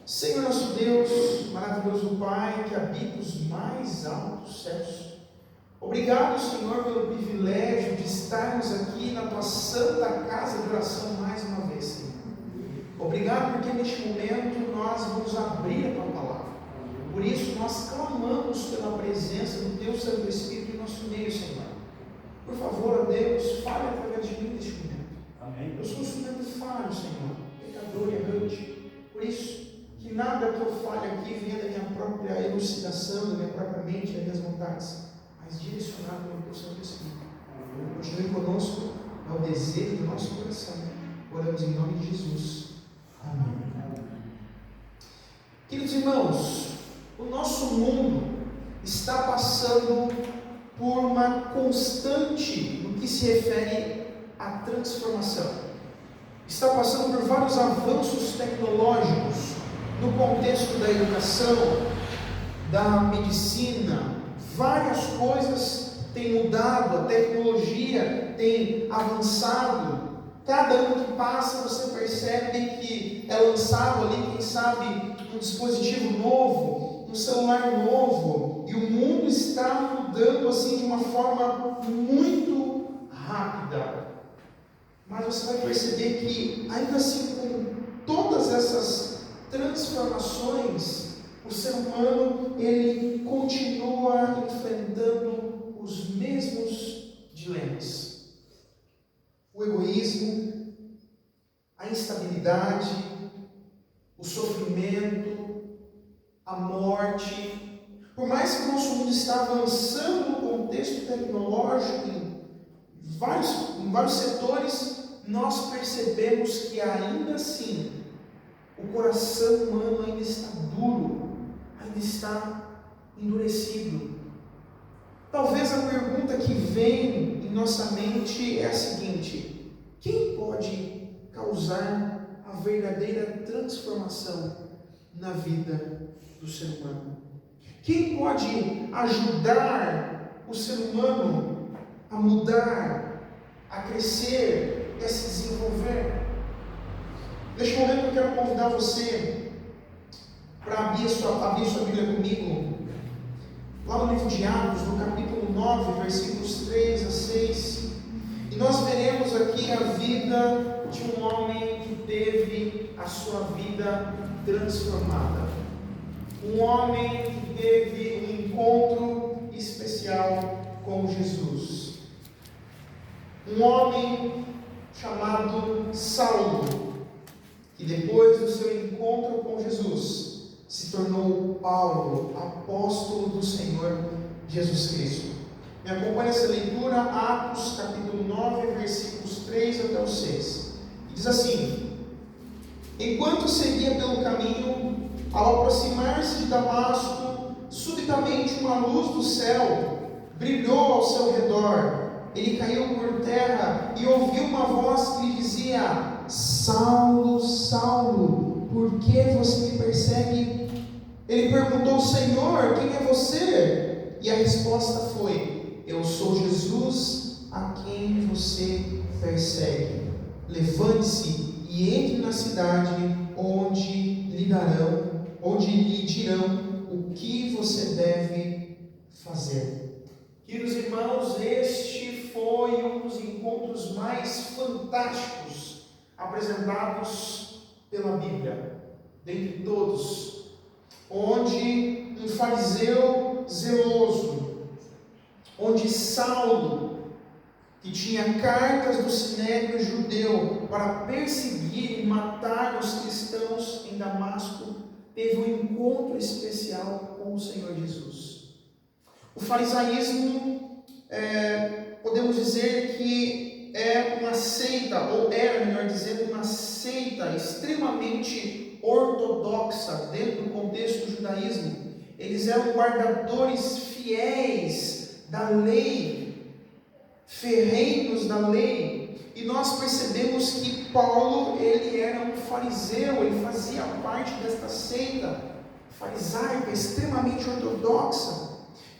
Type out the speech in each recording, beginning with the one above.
Senhor nosso Deus, maravilhoso Pai, que habita os mais altos céus, obrigado, Senhor, pelo privilégio de estarmos aqui na Tua santa casa de oração mais uma vez, Senhor. Obrigado porque neste momento nós vamos abrir a Tua palavra. Por isso nós clamamos pela presença do Teu Santo Espírito em nosso meio, Senhor. Por favor, ó Deus, fale através de mim neste momento. Amém. Eu sou um instrumento falho, Senhor, pecador e errante. Por isso, que nada que eu fale aqui venha da minha própria elucidação, da minha própria mente, das minhas vontades, mas direcionado pelo Teu Santo Espírito. Continue conosco, é o desejo do nosso coração. Oramos em nome de Jesus. Amém. Queridos irmãos, o nosso mundo está passando por uma constante no que se refere à transformação. Está passando por vários avanços tecnológicos no contexto da educação, da medicina. Várias coisas têm mudado, a tecnologia tem avançado. Cada ano que passa você percebe que é lançado ali, quem sabe, um dispositivo novo, um celular novo, e o mundo está mudando assim de uma forma muito rápida. Mas você vai perceber que ainda assim, com todas essas transformações, o ser humano ele continua enfrentando os mesmos dilemas: o egoísmo, a instabilidade, o sofrimento, a morte. Por mais que o nosso mundo está avançando no contexto tecnológico, em vários setores, nós percebemos que ainda assim o coração humano ainda está duro, ainda está endurecido. Talvez a pergunta que vem em nossa mente é a seguinte: quem pode causar a verdadeira transformação na vida do ser humano? Quem pode ajudar o ser humano a mudar, a crescer e a se desenvolver? Neste momento eu quero convidar você para abrir sua Bíblia comigo, lá no livro de Atos, no capítulo 9, versículos 3 a 6, e nós veremos aqui a vida de um homem que teve a sua vida transformada, um homem que teve um encontro especial com Jesus, um homem chamado Saulo, que depois do seu encontro com Jesus, se tornou Paulo, apóstolo do Senhor Jesus Cristo. Me acompanhe essa leitura, Atos capítulo 9, versículos 3 até o 6. Diz assim: enquanto seguia pelo caminho, ao aproximar-se de Damasco, subitamente uma luz do céu brilhou ao seu redor. Ele caiu por terra e ouviu uma voz que lhe dizia: Saulo, Saulo, por que você me persegue? Ele perguntou: Senhor, quem é você? E a resposta foi: eu sou Jesus, a quem você persegue. Levante-se e entre na cidade, onde lhe dirão o que você deve fazer. Queridos irmãos, este foi um dos encontros mais fantásticos apresentados pela Bíblia, dentre todos, onde um fariseu zeloso, onde Saulo, que tinha cartas do sinédrio judeu para perseguir e matar os cristãos em Damasco, teve um encontro especial com o Senhor Jesus. O farisaísmo, podemos dizer que é uma seita, ou era, melhor dizendo, uma seita extremamente ortodoxa dentro do contexto do judaísmo. Eles eram guardadores fiéis da lei, ferrenhos da lei. E nós percebemos que Paulo, ele era um fariseu, ele fazia parte desta seita farisaica, extremamente ortodoxa.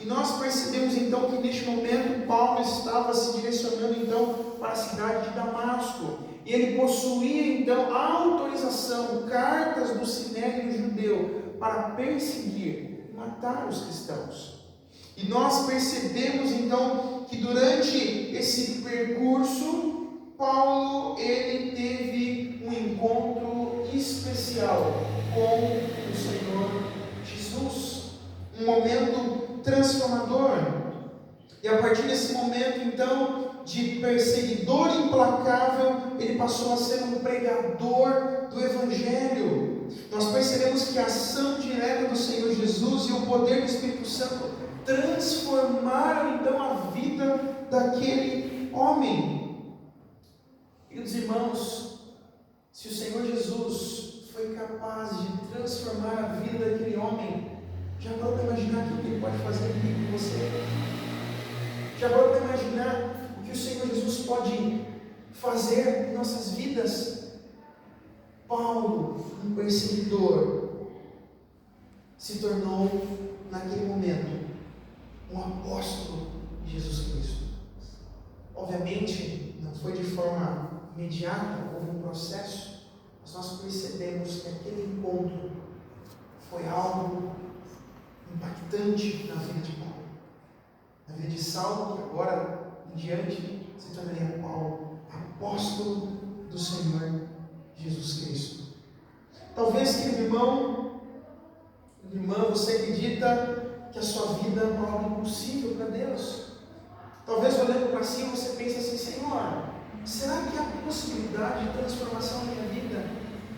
E nós percebemos então que neste momento Paulo estava se direcionando então para a cidade de Damasco. E ele possuía então a autorização, cartas do sinédrio judeu deu para perseguir, matar os cristãos. E nós percebemos então que durante esse percurso, Paulo ele teve um encontro especial com o Senhor Jesus, um momento transformador. E a partir desse momento então, de perseguidor implacável, ele passou a ser um pregador do Evangelho. Nós percebemos que a ação direta do Senhor Jesus e o poder do Espírito Santo transformaram então a vida daquele homem. Queridos irmãos, se o Senhor Jesus foi capaz de transformar a vida daquele homem, já parou para imaginar o que ele pode fazer comigo com você? Já parou para imaginar o que o Senhor Jesus pode fazer em nossas vidas? Paulo, um perseguidor, se tornou naquele momento um apóstolo de Jesus Cristo. Obviamente, não foi de forma imediata, houve um processo, mas nós percebemos que aquele encontro foi algo impactante na vida de Paulo. Na vida de Saulo, que agora em diante se tornaria Paulo, apóstolo do Senhor Jesus Cristo. Talvez, querido irmão, irmã, você acredita que a sua vida é algo impossível para Deus? Talvez olhando para si você pense assim: Senhor, será que há possibilidade de transformação na minha vida?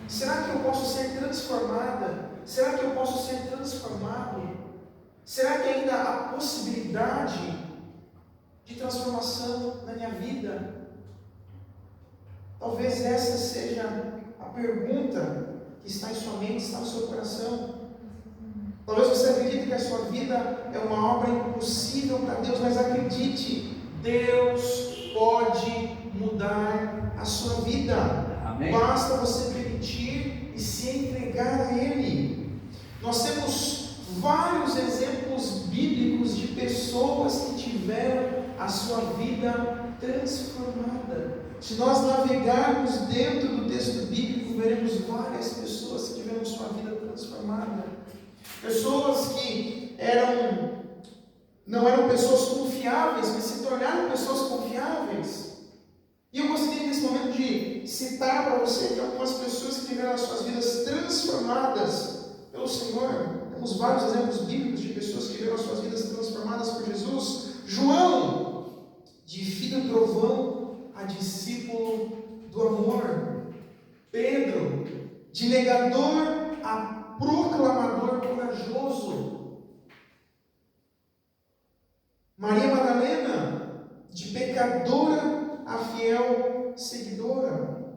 Será que eu posso ser transformada? Será que eu posso ser transformado? Será que ainda há possibilidade de transformação na minha vida? Talvez essa seja a pergunta que está em sua mente, está no seu coração. Talvez você acredite que a sua vida é uma obra impossível para Deus, mas acredite, Deus pode mudar a sua vida. Amém. Basta você permitir e se entregar a Ele. Nós temos vários exemplos bíblicos de pessoas que tiveram a sua vida transformada. Se nós navegarmos dentro do texto bíblico, veremos várias pessoas que tiveram sua vida transformada. Pessoas que não eram pessoas confiáveis, mas se tornaram pessoas confiáveis. E eu gostaria nesse momento de citar para você que algumas pessoas que tiveram as suas vidas transformadas pelo Senhor. Temos vários exemplos bíblicos de pessoas que tiveram as suas vidas transformadas por Jesus. João, de filho do trovão a discípulo do amor. Pedro, de negador a proclamador corajoso. Maria Madalena, de pecadora a fiel seguidora.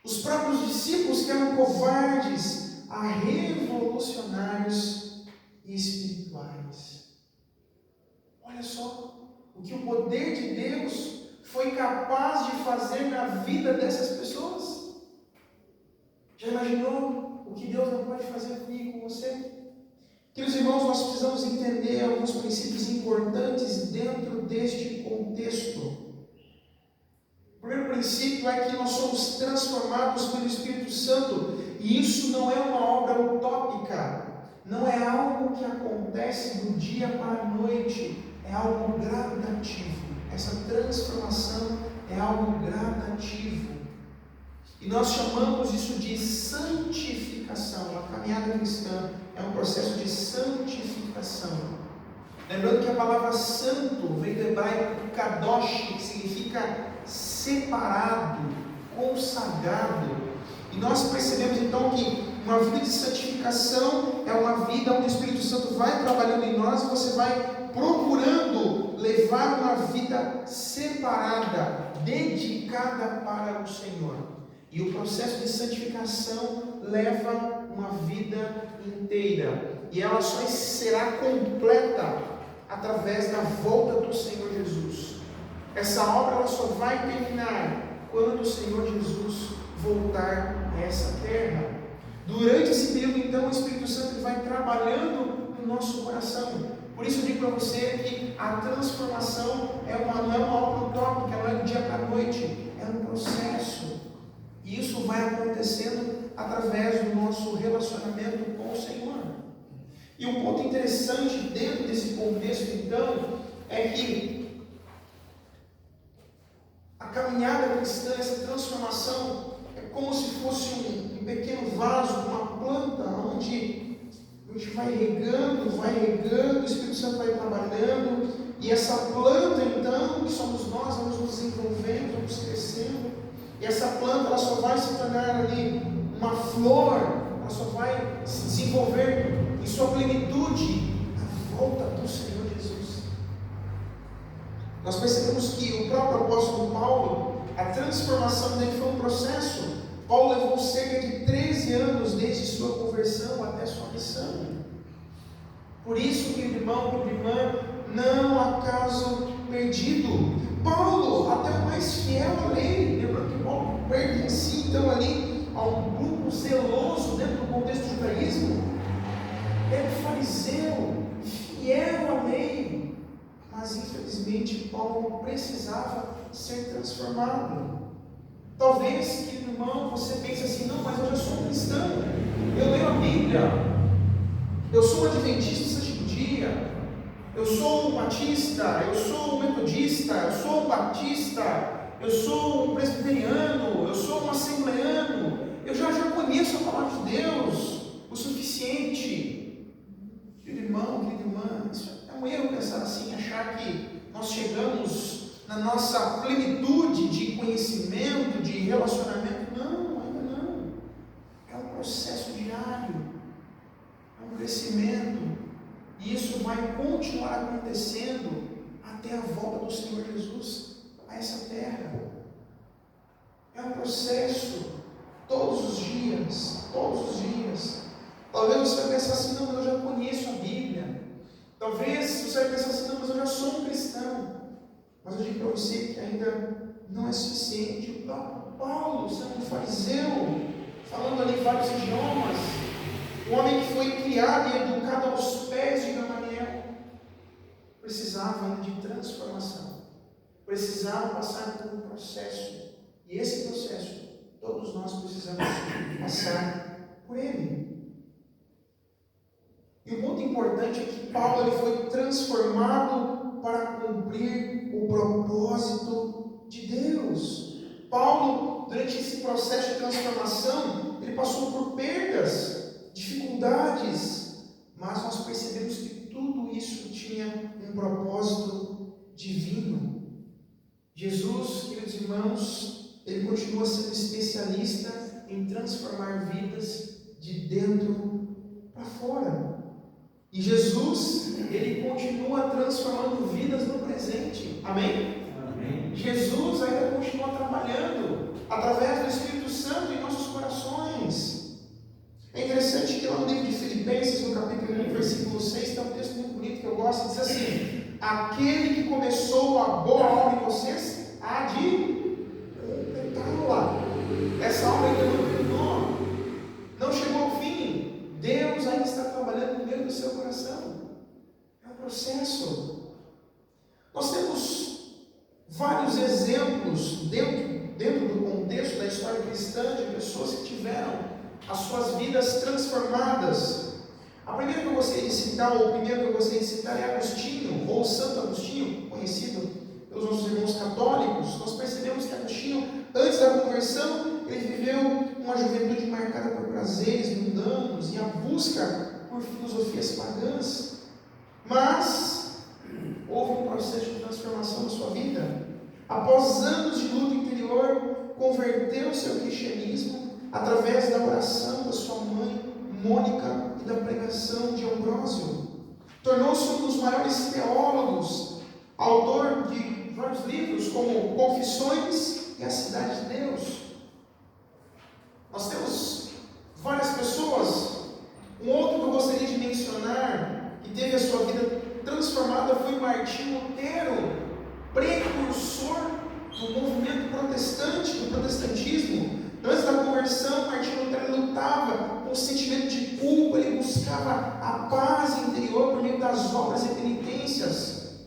Os próprios discípulos que eram covardes a revolucionários e espirituais. Olha só o que o poder de Deus foi capaz de fazer na vida dessas pessoas. Já imaginou o que Deus não pode fazer comigo, com você? Queridos irmãos, nós precisamos entender alguns princípios importantes dentro deste contexto. O primeiro princípio é que nós somos transformados pelo Espírito Santo, e isso não é uma obra utópica, não é algo que acontece do dia para a noite, é algo gradativo. Essa transformação é algo gradativo. E nós chamamos isso de santificação. A caminhada cristã é um processo de santificação. Lembrando que a palavra santo vem do hebraico kadosh, que significa separado, consagrado. E nós percebemos então que uma vida de santificação é uma vida onde o Espírito Santo vai trabalhando em nós e você vai procurando levar uma vida separada, dedicada para o Senhor. E o processo de santificação leva uma vida inteira. E ela só será completa através da volta do Senhor Jesus. Essa obra ela só vai terminar quando o Senhor Jesus voltar a essa terra. Durante esse período, então, o Espírito Santo vai trabalhando no nosso coração. Por isso eu digo para você que a transformação não é uma obra utópica, não é do dia para a noite, é um processo. E isso vai acontecendo através do nosso relacionamento com E um ponto interessante dentro desse contexto, então, é que a caminhada cristã, essa transformação, é como se fosse um pequeno vaso, uma planta, onde a gente vai regando, o Espírito Santo vai trabalhando, e essa planta, então, que somos nós, vamos nos desenvolvendo, vamos crescendo, e essa planta ela só vai se tornar ali uma flor, ela só vai se desenvolver em sua plenitude na volta do Senhor Jesus. Nós percebemos que o próprio apóstolo Paulo, a transformação dele foi um processo. Paulo levou cerca de 13 anos desde sua conversão até sua missão. Por isso, querido irmão, querida irmã, não há caso perdido. Paulo, até o mais fiel à lei, lembrando que Paulo pertencia então ali a um grupo zeloso dentro do contexto do judaísmo, era fariseu, fiel à lei, mas infelizmente Paulo precisava ser transformado. Talvez, querido irmão, você pense assim: não, mas eu já sou um cristão, eu leio a Bíblia, eu sou um adventista do sétimo dia, eu sou um batista, eu sou um metodista, eu sou um batista, eu sou um presbiteriano, eu sou um assembleano, eu já conheço a palavra de Deus o suficiente. Querido irmão, querida irmã, isso é um erro pensar assim, achar que nós chegamos na nossa plenitude de conhecimento, de relacionamento. Não, ainda não. É um processo diário, é um crescimento, e isso vai continuar acontecendo até a volta do Senhor Jesus a essa terra. É um processo, todos os dias, todos os dias. Talvez você vai pensar assim: não, mas eu já conheço a Bíblia. Talvez você vai pensar assim: não, mas eu já sou um cristão. Mas eu digo para você que ainda não é suficiente. O próprio Paulo, sendo um fariseu, falando ali vários idiomas, um homem que foi criado e educado aos pés de Gamaliel, precisava ainda de transformação, precisava passar por um processo, e esse processo todos nós precisamos passar por ele. E o ponto importante é que Paulo ele foi transformado para cumprir o propósito de Deus. Paulo, durante esse processo de transformação, ele passou por perdas, dificuldades, mas nós percebemos que tudo isso tinha um propósito divino. Jesus, queridos irmãos, ele continua sendo especialista em transformar vidas de dentro para fora. E Jesus, ele continua transformando vidas no presente. Amém? Amém. Jesus ainda continua trabalhando através do Espírito Santo em nossos corações. É interessante que lá no livro de Filipenses, no capítulo 1, versículo 6, tem um texto muito bonito que eu gosto, diz assim: aquele que começou a boa obra em vocês, há de completá-la. Essa obra ainda não terminou, não chegou ao fim. Deus ainda está trabalhando no meio do seu coração. É um processo. Nós temos vários exemplos dentro do contexto da história cristã de pessoas que tiveram as suas vidas transformadas. A primeira que eu gostaria de citar, ou o primeiro que eu gostaria de citar, é Agostinho, ou Santo Agostinho, conhecido pelos nossos irmãos católicos. Nós percebemos que Agostinho, antes da conversão, ele viveu uma juventude marcada por prazeres mundanos e a busca por filosofias pagãs. Mas houve um processo de transformação na sua vida. Após anos de luta interior, converteu-se ao cristianismo através da oração da sua mãe Mônica e da pregação de Ambrósio. Tornou-se um dos maiores teólogos, autor de vários livros como Confissões e A Cidade de Deus. Nós temos várias pessoas. Um outro que eu gostaria de mencionar, que teve a sua vida transformada, foi Martinho Lutero, precursor do movimento protestante, do protestantismo. Antes da conversão, Martinho Lutero lutava com o sentimento de culpa, ele buscava a paz interior por meio das obras e penitências.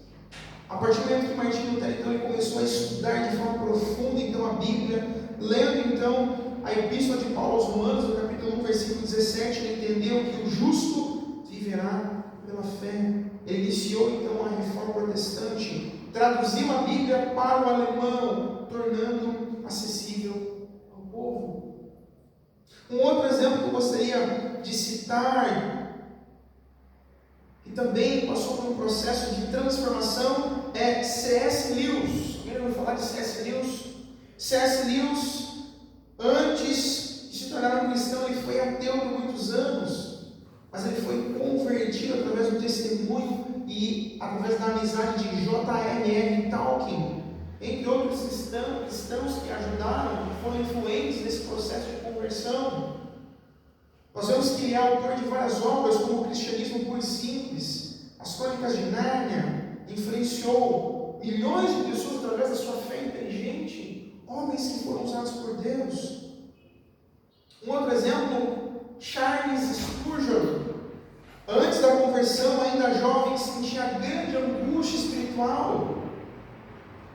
A partir do momento que Martinho Lutero então, ele começou a estudar de forma profunda então, a Bíblia, lendo então a Epístola de Paulo aos Romanos, no capítulo 1, versículo 17, ele entendeu que o justo viverá pela fé. Ele iniciou então a reforma protestante, traduziu a Bíblia para o alemão, tornando acessível ao povo. Um outro exemplo que eu gostaria de citar, que também passou por um processo de transformação, é C.S. Lewis. Alguém ouviu falar de C.S. Lewis? C.S. Lewis, antes de se tornar um cristão, ele foi ateu por muitos anos, mas ele foi convertido através do testemunho e através da amizade de J.R.R. Tolkien, entre outros cristãos que ajudaram, que foram influentes nesse processo de conversão. Nós vemos que ele é autor de várias obras, como o Cristianismo Puro e Simples, as Crônicas de Nárnia, influenciou milhões de pessoas através da sua fé inteligente, homens que foram usados por Deus. Um outro exemplo, Charles Spurgeon, antes da conversão, ainda jovem, sentia grande angústia espiritual.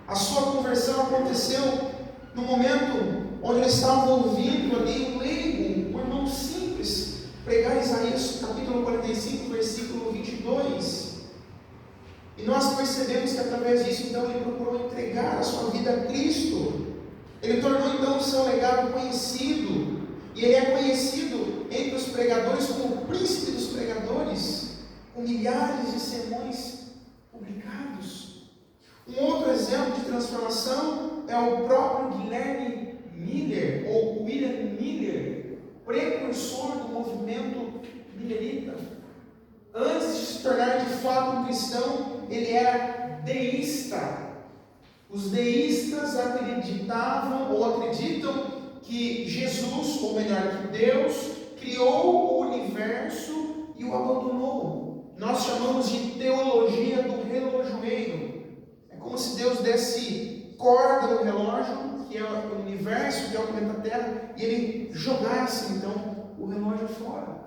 A sua conversão aconteceu no momento onde ele estava ouvindo ali um leigo, um irmão simples, pregar Isaías capítulo 45, versículo 22. E nós percebemos que através disso, então, ele procurou entregar a sua vida a Cristo. Ele tornou então o seu legado conhecido. E ele é conhecido entre os pregadores como o príncipe dos pregadores, com milhares de sermões publicados. Um outro exemplo de transformação é o próprio Guilherme Miller, ou William Miller, precursor do movimento millerita. Antes de se tornar de fato um cristão, ele era deísta. Os deístas acreditavam ou acreditam que Jesus, ou melhor, que Deus, criou o universo e o abandonou. Nós chamamos de teologia do relojoeiro. É como se Deus desse corda no relógio, que é o universo, que é o planeta Terra, e ele jogasse então o relógio fora.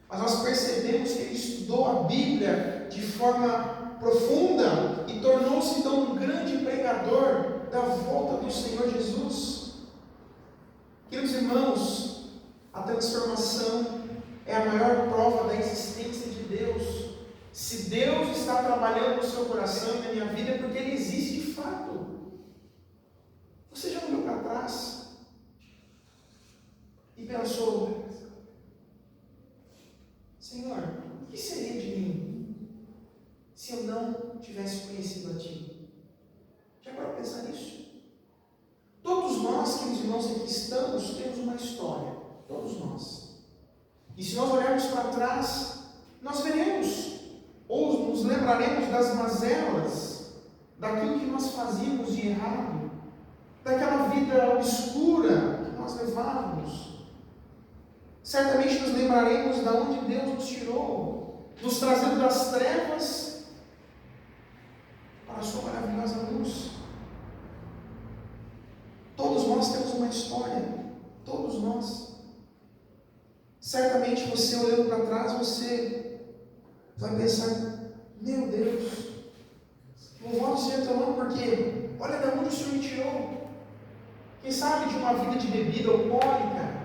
Mas nós percebemos que ele estudou a Bíblia de forma profunda e tornou-se então um grande pregador da volta do Senhor Jesus. Queridos irmãos, a transformação é a maior prova da existência de Deus. Se Deus está trabalhando no seu coração e na minha vida, é porque Ele existe de fato. Você já olhou para trás e pensou: Senhor, o que seria de mim se eu não tivesse conhecido a Ti? Já parou para pensar nisso? Todos nós, queridos irmãos, aqui estamos, temos uma história. Todos nós. E se nós olharmos para trás, nós veremos, ou nos lembraremos das mazelas, daquilo que nós fazíamos de errado, daquela vida obscura que nós levávamos. Certamente nos lembraremos de onde Deus nos tirou, nos trazendo das trevas para a sua maravilhosa luz. Todos nós temos uma história, todos nós. Certamente você olhando para trás, você vai pensar: meu Deus, louvado seja teu nome, porque olha de onde o Senhor me tirou. Quem sabe de uma vida de bebida alcoólica,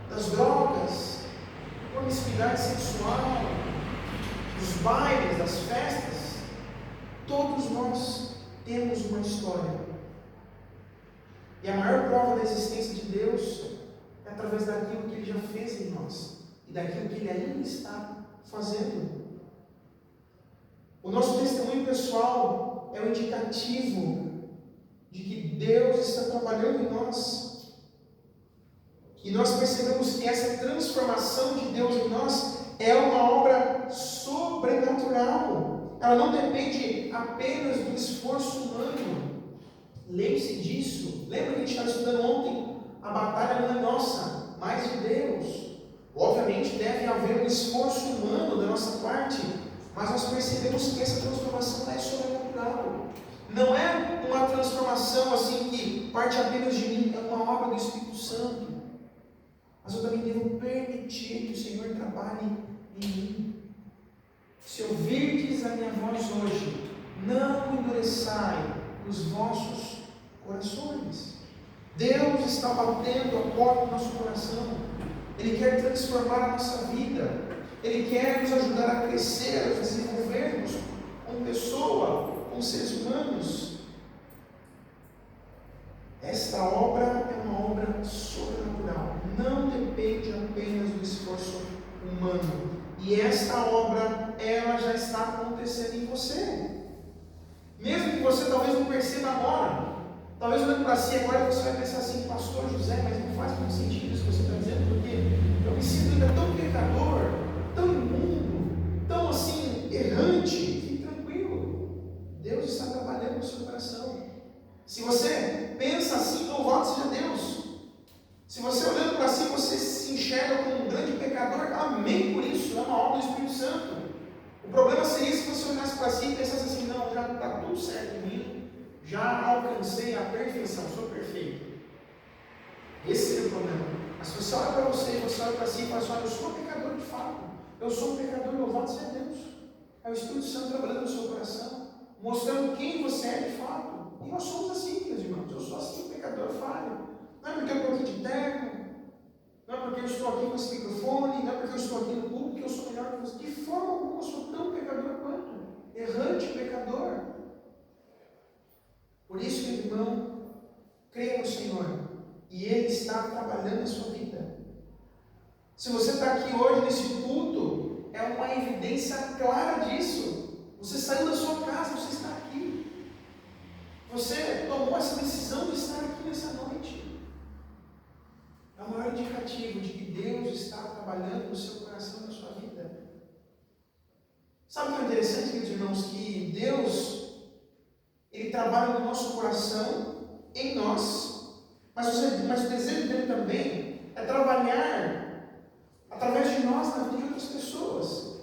das drogas, promiscuidade sexual, dos bailes, das festas. Todos nós temos uma história. E a maior prova da existência de Deus é através daquilo que Ele já fez em nós e daquilo que Ele ainda está fazendo. O nosso testemunho pessoal é um indicativo de que Deus está trabalhando em nós. E nós percebemos que essa transformação de Deus em nós é uma obra sobrenatural. Ela não depende apenas do esforço humano. Lembre-se disso. Lembra que a gente estava estudando ontem? A batalha não é nossa, mas de Deus. Obviamente deve haver um esforço humano da nossa parte, mas nós percebemos que essa transformação é sobrenatural. Não é uma transformação assim que parte apenas de mim, é uma obra do Espírito Santo. Mas eu também devo permitir que o Senhor trabalhe em mim. Se ouvirdes a minha voz hoje, não endureçai os vossos corações. Deus está batendo a porta do nosso coração. Ele quer transformar a nossa vida. Ele quer nos ajudar a crescer, a desenvolvermos como pessoa, como seres humanos. Esta obra é uma obra sobrenatural, não depende apenas do esforço humano. E esta obra, ela já está acontecendo em você. Mesmo que você talvez não perceba agora. Talvez olhando para si agora você vai pensar assim: pastor José, mas não faz muito sentido isso que você está dizendo, porque eu me sinto ainda tão pecador, tão imundo, tão assim, errante. Fique tranquilo, Deus está trabalhando no seu coração. Se você pensa assim, louvado seja Deus. Se você olhando para si, você se enxerga como um grande pecador, amém por isso, é uma obra do Espírito Santo. O problema seria se você olhasse para si e pensasse assim: não, já está tudo certo em mim, já alcancei a perfeição, sou perfeito. Esse seria o problema. Mas se você olha para você, você olha para si e fala assim: olha, eu sou um pecador de fato, eu sou um pecador, louvado seja Deus. É o Espírito Santo trabalhando no seu coração, mostrando quem você é de fato. E nós somos assim, meus irmãos. Eu sou assim, um pecador falho. Não é porque eu estou aqui de terno, não é porque eu estou aqui com esse microfone, não é porque eu estou aqui no público que eu sou melhor que você. De forma alguma eu sou tão pecador quanto. Errante pecador. Por isso, meu irmão, creia no Senhor. E Ele está trabalhando na sua vida. Se você está aqui hoje nesse culto, é uma evidência clara disso. Você saiu da sua casa, você está aqui. Você tomou essa decisão de estar aqui nessa noite. É o maior indicativo de que Deus está trabalhando no seu coração e na sua vida. Sabe o que é interessante, queridos irmãos? Que Deus, Ele trabalha no nosso coração, em nós, mas o desejo dele também é trabalhar através de nós na vida de outras pessoas.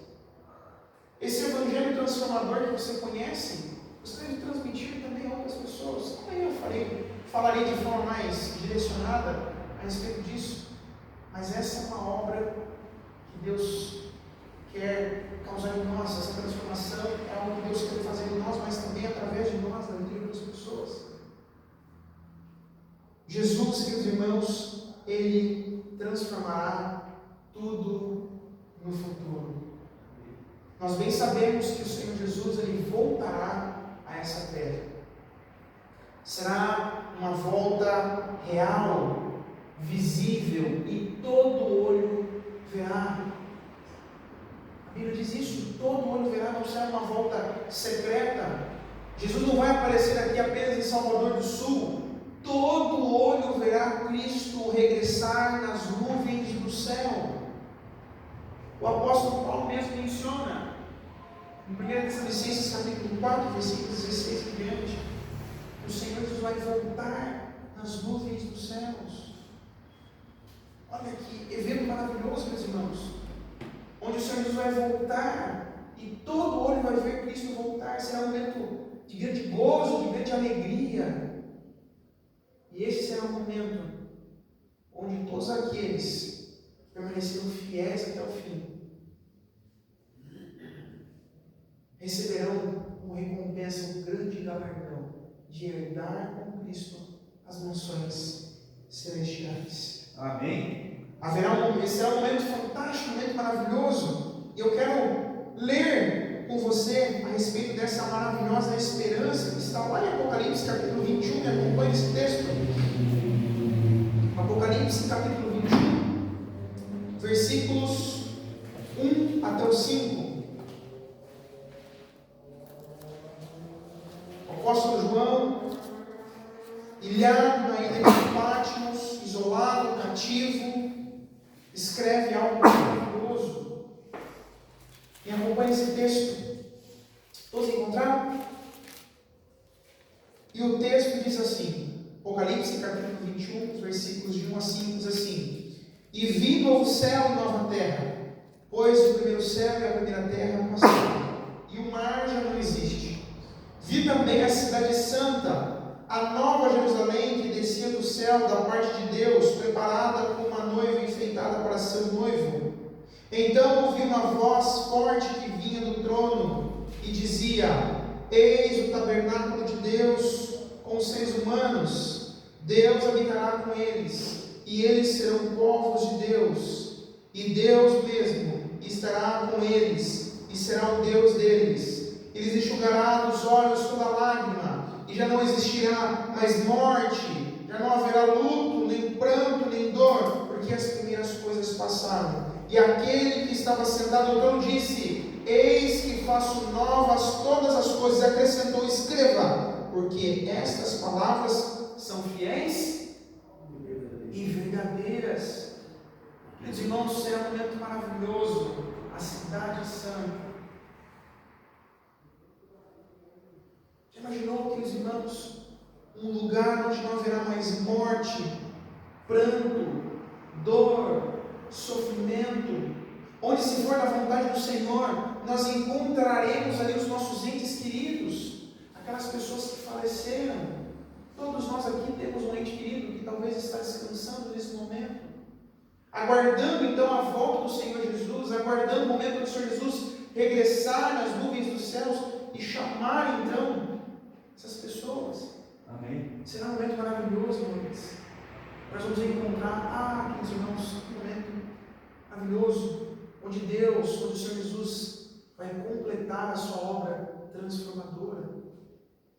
Esse evangelho transformador que você conhece, você deve transmitir também a outras pessoas. Amanhã eu falarei de forma mais direcionada a respeito disso, mas essa é uma obra que Deus quer causar em nós. Essa transformação é algo que Deus quer fazer em nós, mas também através de nós, na vida das pessoas. Jesus, queridos irmãos, Ele transformará tudo no futuro. Nós bem sabemos que o Senhor Jesus, Ele voltará a essa terra. Será uma volta real, visível, e todo olho verá. A Bíblia diz isso: todo olho verá, não será uma volta secreta. Jesus não vai aparecer aqui apenas em Salvador do Sul. Todo olho verá Cristo regressar nas nuvens do céu. O apóstolo Paulo mesmo menciona em 1 Tessalonicenses capítulo 4, versículos 16 em diante, que o Senhor Jesus vai voltar nas nuvens dos céus. Olha que evento maravilhoso, meus irmãos, onde o Senhor Jesus vai voltar e todo olho vai ver Cristo voltar. Será um momento de grande gozo, de grande alegria. E esse será um momento onde todos aqueles que permaneceram fiéis até o fim receberão como recompensa um grande galardão de herdar com Cristo as nações celestiais. Amém. Esse será um momento fantástico, um momento maravilhoso. E eu quero ler com você a respeito dessa maravilhosa esperança que está lá em Apocalipse capítulo 21. Me acompanhe esse texto. Apocalipse capítulo 21, versículos 1 até o 5. O apóstolo João, ilhado na ilha de Patmos, isolado, cativo, escreve algo maravilhoso. Me acompanhe esse texto. Todos encontraram? E o texto diz assim, Apocalipse capítulo 21, versículos de 1 a 5, diz assim: E vi novo céu e nova terra, pois o primeiro céu e a primeira terra passaram, e o mar já não existe. Vi também a cidade santa, a nova Jerusalém, que descia do céu da parte de Deus, preparada como uma noiva enfeitada para seu noivo. Então ouvi uma voz forte que vinha do trono e dizia: Eis o tabernáculo de Deus com os seres humanos. Deus habitará com eles, e eles serão povos de Deus, e Deus mesmo e estará com eles, e será o Deus deles. Ele lhes enxugará dos olhos toda lágrima, e já não existirá mais morte, já não haverá luto, nem pranto, nem dor, porque as primeiras coisas passaram. E aquele que estava sentado no trono disse: eis que faço novas todas as coisas. Acrescentou: escreva, porque estas palavras são fiéis e verdadeiras. Meus irmãos, será um momento maravilhoso, a cidade santa. Já imaginou, queridos irmãos, um lugar onde não haverá mais morte, pranto, dor, sofrimento, onde, se for da vontade do Senhor, nós encontraremos ali os nossos entes queridos, aquelas pessoas que faleceram. Todos nós aqui temos um ente querido que talvez está descansando nesse momento, aguardando então a volta do Senhor Jesus, aguardando o momento do Senhor Jesus regressar nas nuvens dos céus e chamar então essas pessoas. Amém. Será um momento maravilhoso, irmãos. Nós vamos encontrar, queridos irmãos, um momento maravilhoso, onde Deus, onde o Senhor Jesus vai completar a sua obra transformadora.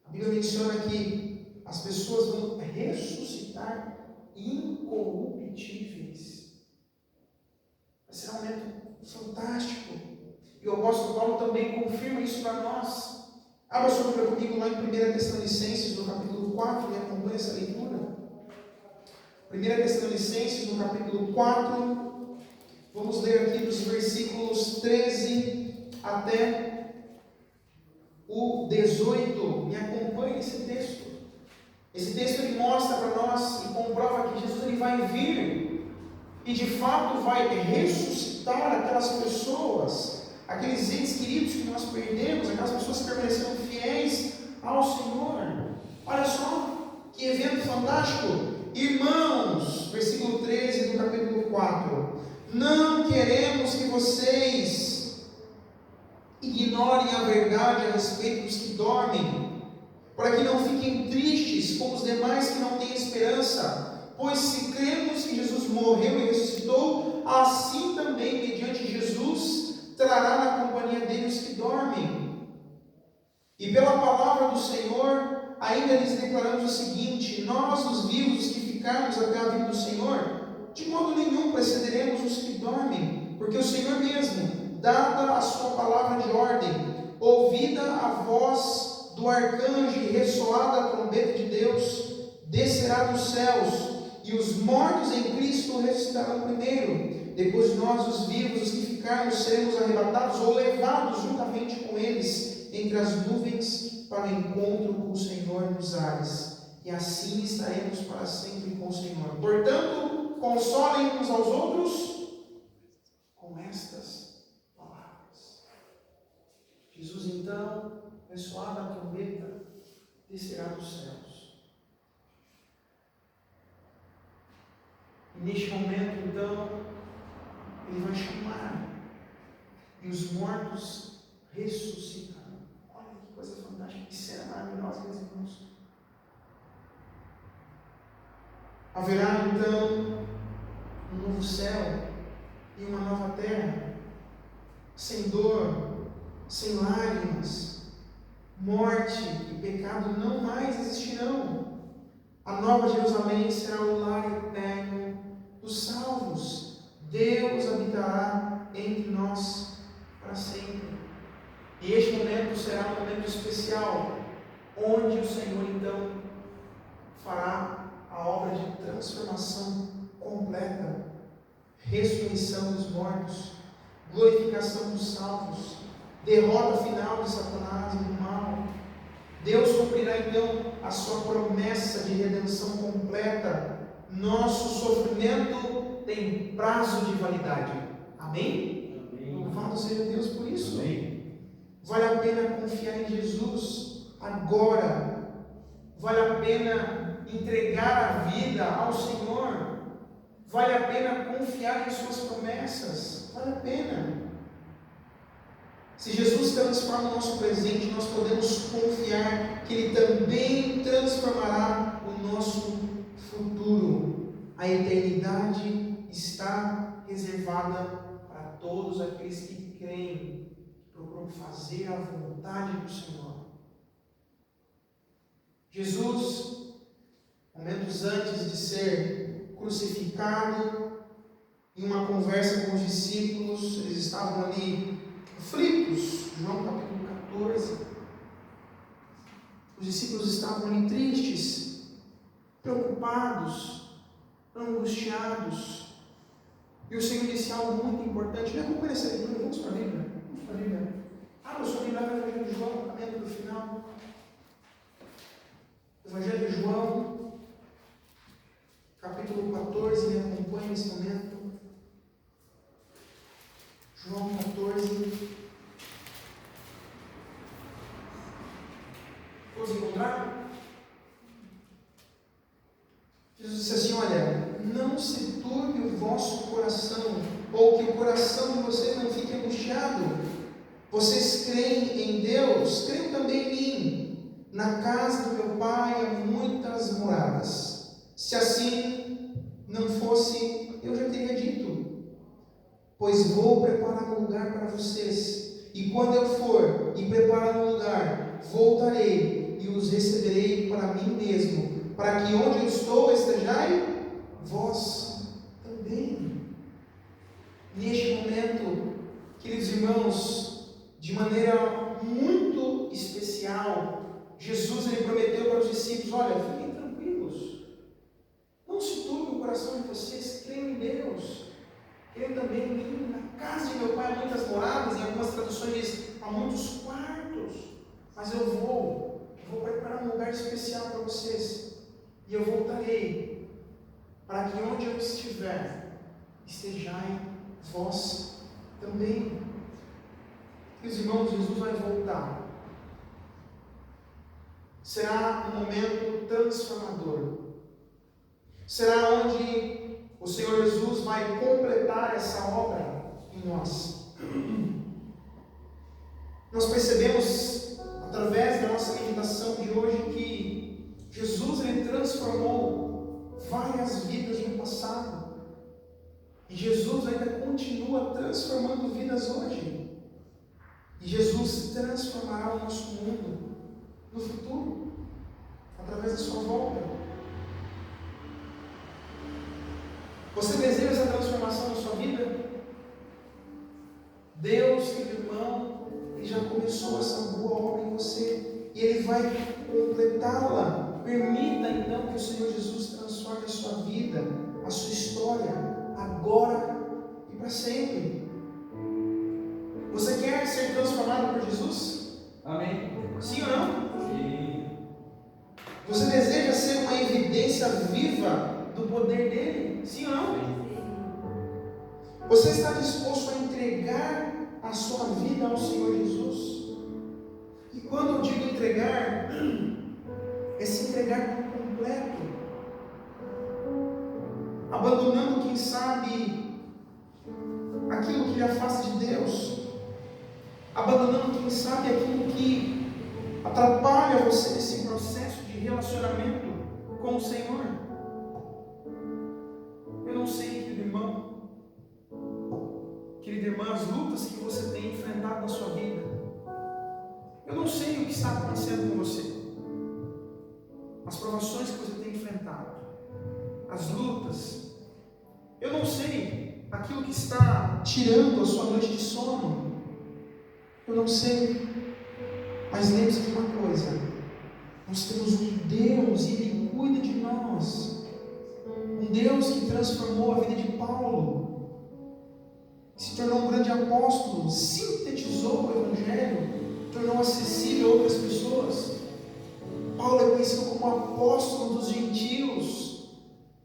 A Bíblia menciona que as pessoas vão ressuscitar incorruptíveis. Vai ser um momento fantástico. E o apóstolo Paulo também confirma isso para nós. Abra sua Bíblia comigo lá em 1 Tessalonicenses, no capítulo 4, e acompanhe essa leitura. 1 Tessalonicenses, no capítulo 4, vamos ler aqui dos versículos 13 até o 18. Me acompanhe esse texto. Esse texto ele mostra para nós e comprova que Jesus ele vai vir e de fato vai ressuscitar aquelas pessoas, aqueles entes queridos que nós perdemos, aquelas pessoas que permaneceram fiéis ao Senhor. Olha só que evento fantástico. Irmãos, versículo 13 do capítulo 4: não queremos que vocês ignorem a verdade a respeito dos que dormem, para que não fiquem tristes como os demais que não têm esperança. Pois se cremos que Jesus morreu e ressuscitou, assim também, mediante Jesus, trará na companhia dele os que dormem. E pela palavra do Senhor, ainda lhes declaramos o seguinte: nós, os vivos, os que ficarmos até a vinda do Senhor, de modo nenhum precederemos os que dormem, porque o Senhor mesmo, dada a sua palavra de ordem, ouvida a voz do arcanjo e ressoada a trombeta de Deus, descerá dos céus, e os mortos em Cristo ressuscitarão primeiro. Depois nós, os vivos, os que ficarmos, seremos arrebatados ou levados juntamente com eles entre as nuvens para o encontro com o Senhor nos ares, e assim estaremos para sempre com o Senhor. Portanto, consolem uns aos outros com estas palavras. Jesus então, ressoada a trombeta, descerá dos céus. E neste momento, então, ele vai chamar, e os mortos ressuscitarão. Olha que coisa fantástica, que cena maravilhosa, meus irmãos. Haverá então um novo céu e uma nova terra, sem dor, sem lágrimas, morte e pecado não mais existirão. A nova Jerusalém será o lar eterno dos salvos. Deus habitará entre nós para sempre. E este momento será um momento especial, onde o Senhor então fará a obra de transformação completa, ressurreição dos mortos, glorificação dos salvos, derrota final de Satanás e do mal. Deus cumprirá então a sua promessa de redenção completa. Nosso sofrimento tem prazo de validade. Amém? Louvado seja Deus por isso. Amém. Vale a pena confiar em Jesus agora. Vale a pena entregar a vida ao Senhor. Vale a pena confiar em suas promessas. Vale a pena. Se Jesus transforma o nosso presente, nós podemos confiar que Ele também transformará o nosso futuro. A eternidade está reservada para todos aqueles que creem, que procuram fazer a vontade do Senhor. Jesus, momentos antes de ser crucificado, em uma conversa com os discípulos, eles estavam ali aflitos, João capítulo 14. Os discípulos estavam ali tristes, preocupados, angustiados. E o Senhor disse algo muito importante. Vamos conhecer a leitura, vamos para a Bíblia. Vamos para a Bíblia. Abra sua Bíblia no Evangelho de João, caminhando para o final. Evangelho de João, capítulo 14, me acompanhe nesse momento. João 14. Todos encontraram? Jesus disse assim: olha, não se turbe o vosso coração, ou que o coração de vocês não fique angustiado. Vocês creem em Deus, creem também em mim. Na casa do meu Pai há muitas moradas. Se assim não fosse, eu já teria dito. Pois vou preparar um lugar para vocês. E quando eu for e preparar um lugar, voltarei e os receberei para mim mesmo, para que onde eu estou estejai vós também. Neste momento, queridos irmãos, de maneira muito especial, Jesus ele prometeu para os discípulos: olha, fiquem tranquilos, não se turbe o coração de vocês, creiam em Deus, creiam também em mim. Na casa de meu Pai há muitas moradas, em algumas traduções diz há muitos quartos, mas eu vou preparar um lugar especial para vocês, e eu voltarei, para que onde eu estiver, estejai vós também. Meus irmãos, Jesus vai voltar. Será um momento transformador. Será onde o Senhor Jesus vai completar essa obra em nós. Nós percebemos, através da nossa meditação de hoje, que Jesus ele transformou várias vidas no passado. E Jesus ainda continua transformando vidas hoje. E Jesus transformará o nosso mundo no futuro, através da sua volta. Você deseja essa transformação na sua vida? Deus, querido irmão, Ele já começou essa boa obra em você, e Ele vai completá-la. Permita então que o Senhor Jesus transforme a sua vida, a sua história, agora e para sempre. Você quer ser transformado por Jesus? Amém? Sim ou não? Sim. Você deseja ser uma evidência viva do poder dele? Sim ou não? Sim. Você está disposto a entregar a sua vida ao Senhor Jesus? E quando eu digo entregar, é se entregar por completo, abandonando, quem sabe, aquilo que lhe afasta de Deus, abandonando, quem sabe, aquilo que atrapalha você nesse processo de relacionamento com o Senhor. Eu não sei, querido irmão, querida irmã, as lutas que você tem enfrentado na sua vida. Eu não sei o que está acontecendo com você, as provações que você tem enfrentado, as lutas. Eu não sei aquilo que está tirando a sua noite de sono. Eu não sei, mas lembre-se de uma coisa: nós temos um Deus e Ele cuida de nós. Um Deus que transformou a vida de Paulo, se tornou um grande apóstolo, sintetizou o Evangelho, tornou acessível a outras pessoas. Paulo é conhecido como apóstolo dos gentios,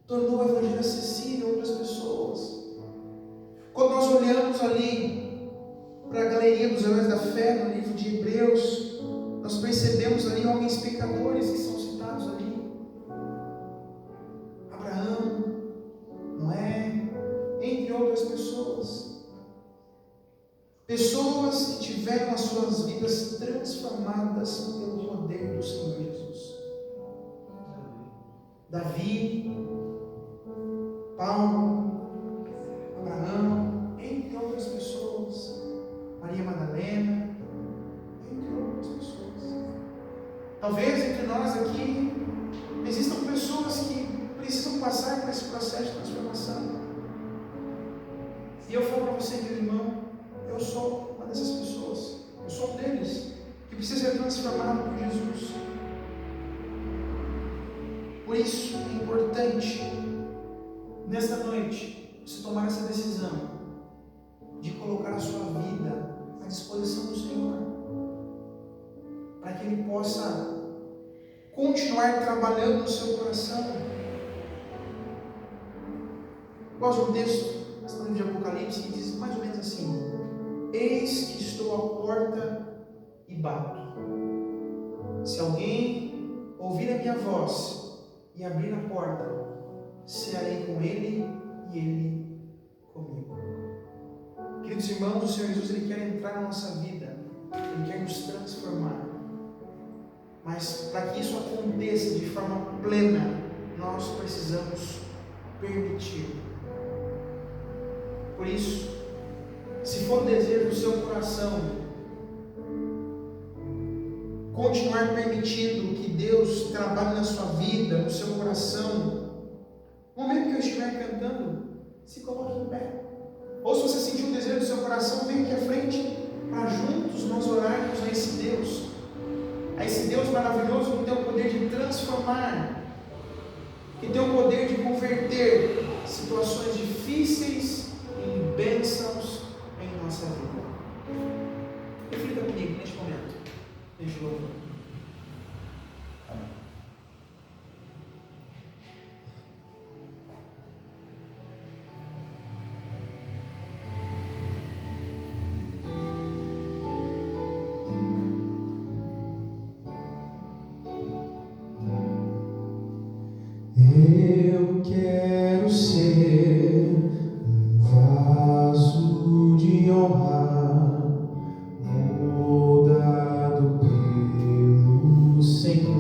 tornou o Evangelho acessível a outras pessoas. Quando nós olhamos ali para a galeria dos heróis da fé no livro de Hebreus, nós percebemos ali homens pecadores que são citados ali: Abraão, Noé, entre outras pessoas. Pessoas que tiveram as suas vidas transformadas pelo poder do Senhor Jesus. Davi, Paulo, Abraão, entre outras pessoas. você, meu irmão, eu sou uma dessas pessoas. Eu sou um deles que precisa ser transformado por Jesus. Por isso é importante, nesta noite, você tomar essa decisão de colocar a sua vida à disposição do Senhor, para que Ele possa continuar trabalhando no seu coração. Gosto de um texto, está no livro de Apocalipse, que diz mais ou menos assim: eis que estou à porta e bato. Se alguém ouvir a minha voz e abrir a porta, cearei com ele e ele comigo. Queridos irmãos, o Senhor Jesus, Ele quer entrar na nossa vida, Ele quer nos transformar. Mas para que isso aconteça de forma plena, nós precisamos permitir. Por isso, se for o desejo do seu coração continuar permitindo que Deus trabalhe na sua vida, no seu coração, no momento que eu estiver cantando, se coloque em pé. Ou se você sentir o desejo do seu coração, vem aqui à frente para juntos nós orarmos a esse Deus maravilhoso que tem o poder de transformar, que tem o poder de converter situações difíceis em bênçãos em nossa vida. Reflita comigo neste momento. Deixa eu ouvir. Eu quero ser um vaso de honra, moldado pelo Senhor,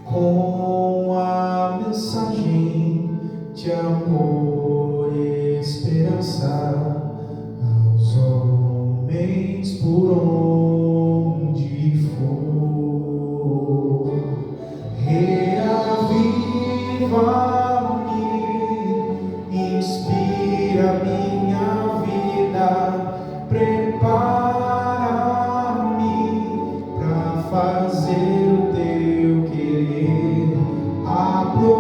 com a mensagem de amor e esperança aos homens por onde for. Reaviva-me, inspira minha vida, prepara-me para fazer o teu querer, aprofunda-me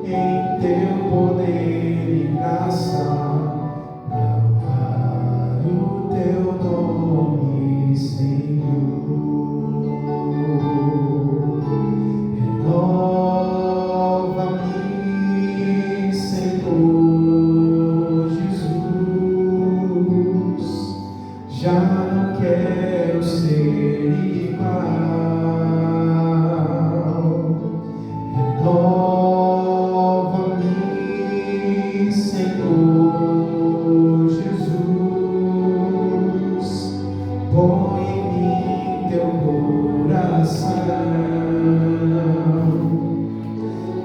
em teu poder e graça, para honrar o teu nome, Senhor. Renova-me, Senhor Jesus, já não quero ser igual. Renova-me, Senhor Jesus, põe em mim teu coração,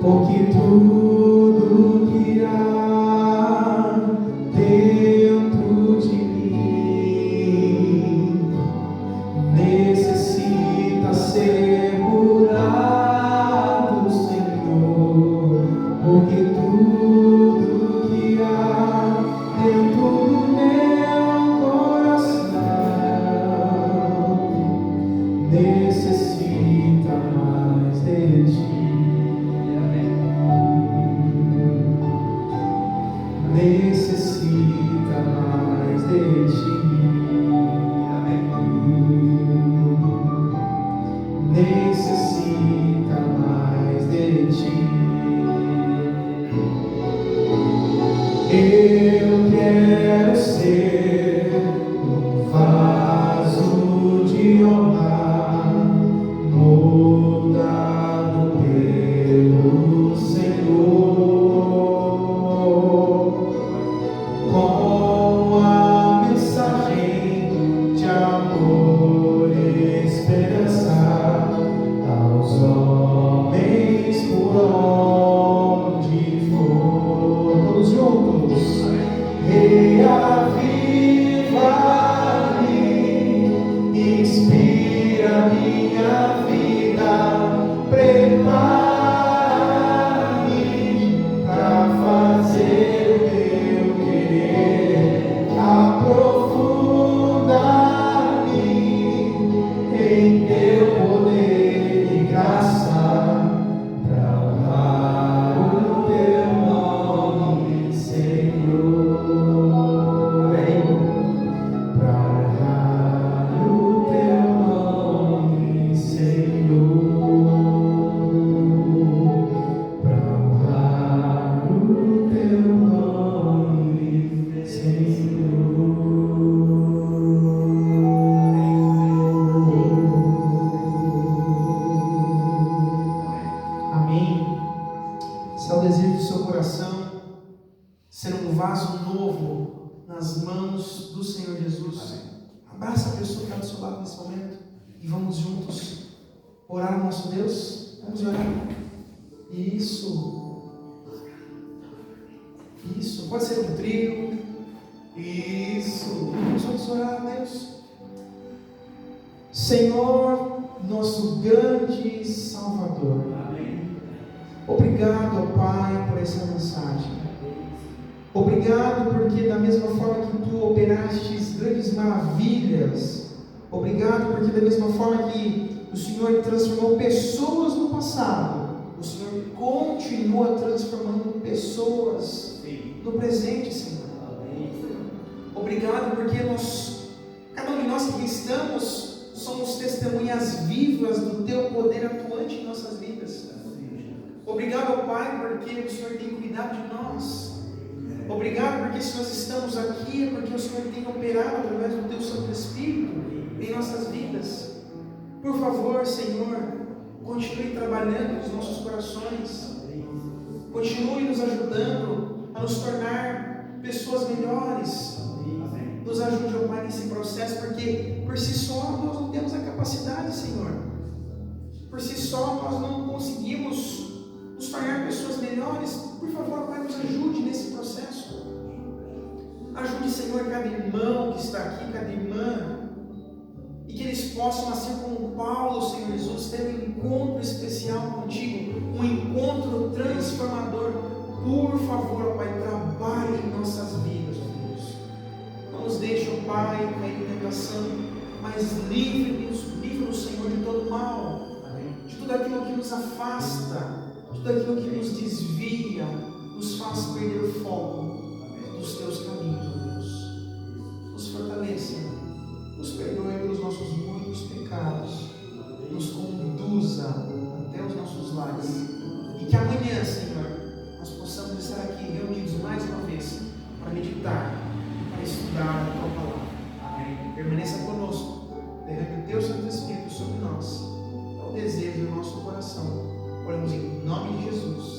porque tudo que há dentro de mim necessita ser curado, Senhor, porque tudo que há dentro do meu coração necessita mais de ti. Necessita mais de ti. Necessita mais de ti. Eu quero ser um vaso de honra, moldado pelo Senhor, com a mensagem de amor e esperança aos homens por onde for. Todos juntos. Se é o desejo do seu coração ser um vaso novo nas mãos do Senhor Jesus, abraça a pessoa que está do seu lado nesse momento e vamos juntos orar ao nosso Deus. Vamos orar. Isso. Pode ser um trio. Isso. Vamos orar a Deus. Senhor, nosso grande Salvador. Obrigado, ó Pai, por essa mensagem. Obrigado porque da mesma forma que Tu operastes grandes maravilhas, obrigado porque da mesma forma que o Senhor transformou pessoas no passado, o Senhor continua transformando pessoas no presente, Senhor. Obrigado porque cada um de nós que estamos, somos testemunhas vivas do Teu poder atuante em nossas vidas. Obrigado, Pai, porque o Senhor tem cuidado de nós. Obrigado porque se nós estamos aqui é porque o Senhor tem operado através do Teu Santo Espírito em nossas vidas. Por favor, Senhor, continue trabalhando nos nossos corações. Continue nos ajudando a nos tornar pessoas melhores. Nos ajude, ó Pai, nesse processo, porque por si só nós não temos a capacidade, Senhor. Por si só nós não conseguimos nos tornar pessoas melhores. Por favor, Pai, nos ajude nesse processo. Ajude, Senhor, cada irmão que está aqui, cada irmã, e que eles possam, assim como Paulo, Senhor Jesus, ter um encontro especial contigo, um encontro transformador. Por favor, ó Pai, trabalhe em nossas vidas, ó Deus. Não nos deixe, ó Pai, cair em tentação, mas livre-nos, Senhor, de todo mal, de tudo aquilo que nos afasta, tudo aquilo que nos desvia, nos faz perder o foco dos Teus caminhos, ó Deus. Nos fortaleça, nos perdoe pelos nossos muitos pecados, nos conduza até os nossos lares, e que amanhã, Senhor, nós possamos estar aqui reunidos mais uma vez para meditar, para estudar a Tua Palavra. Amém. Permaneça conosco, derrame o Teu Santo Espírito sobre nós, é o desejo do nosso coração. Oramos em nome de Jesus.